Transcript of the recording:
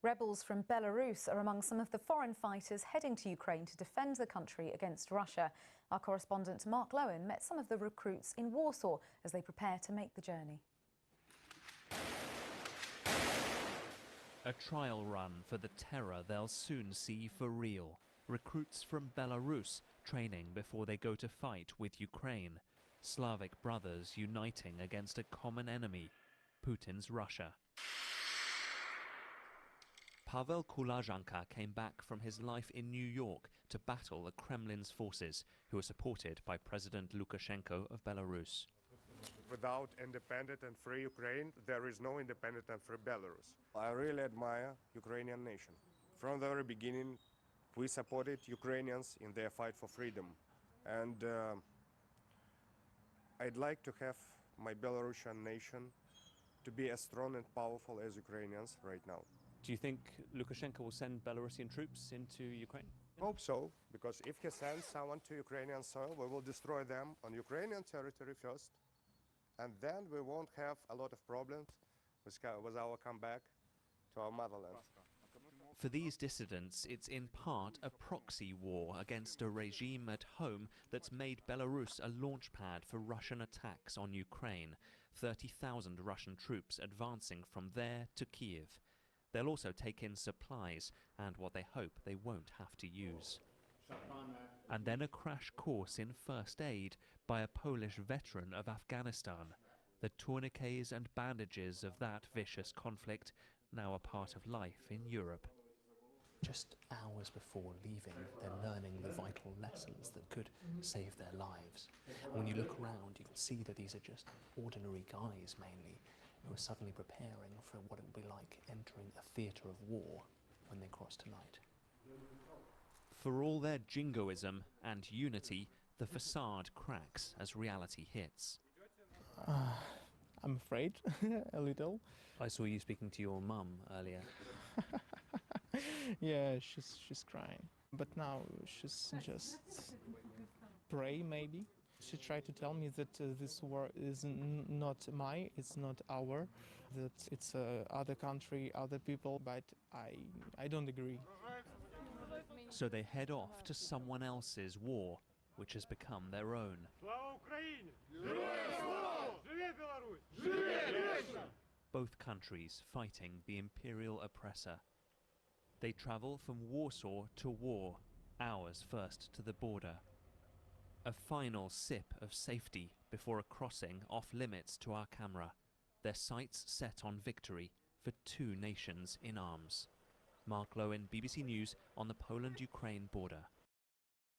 Rebels from Belarus are among some of the foreign fighters heading to Ukraine to defend the country against Russia. Our correspondent Mark Lowen met some of the recruits in Warsaw as they prepare to make the journey. A trial run for the terror they'll soon see for real. Recruits from Belarus training before they go to fight with Ukraine. Slavic brothers uniting against a common enemy, Putin's Russia. Pavel Kulazhanka came back from his life in New York to battle the Kremlin's forces, who are supported by President Lukashenko of Belarus. Without independent and free Ukraine, there is no independent and free Belarus. I really admire Ukrainian nation. From the very beginning, we supported Ukrainians in their fight for freedom. And I'd like to have my Belarusian nation to be as strong and powerful as Ukrainians right now. Do you think Lukashenko will send Belarusian troops into Ukraine? Hope so, because if he sends someone to Ukrainian soil, we will destroy them on Ukrainian territory first, and then we won't have a lot of problems with our comeback to our motherland. For these dissidents, it's in part a proxy war against a regime at home that's made Belarus a launchpad for Russian attacks on Ukraine. 30,000 Russian troops advancing from there to Kiev. They'll also take in supplies and what they hope they won't have to use. And then a crash course in first aid by a Polish veteran of Afghanistan. The tourniquets and bandages of that vicious conflict, now a part of life in Europe. Just hours before leaving, they're learning the vital lessons that could save their lives. And when you look around, you can see that these are just ordinary guys, mainly, who are suddenly preparing for what it will be like entering a theatre of war when they cross tonight. For all their jingoism and unity, the facade cracks as reality hits. I'm afraid, a little. I saw you speaking to your mum earlier. Yeah, she's crying. But now she's just pray, maybe. She tried to tell me that this war is not mine, it's not our, that it's other country, other people, but I don't agree. So they head off to someone else's war, which has become their own. Both countries fighting the imperial oppressor. They travel from Warsaw to war, hours first to the border. A final sip of safety before a crossing off limits to our camera. Their sights set on victory for two nations in arms. Mark Lowen, BBC News on the Poland-Ukraine border.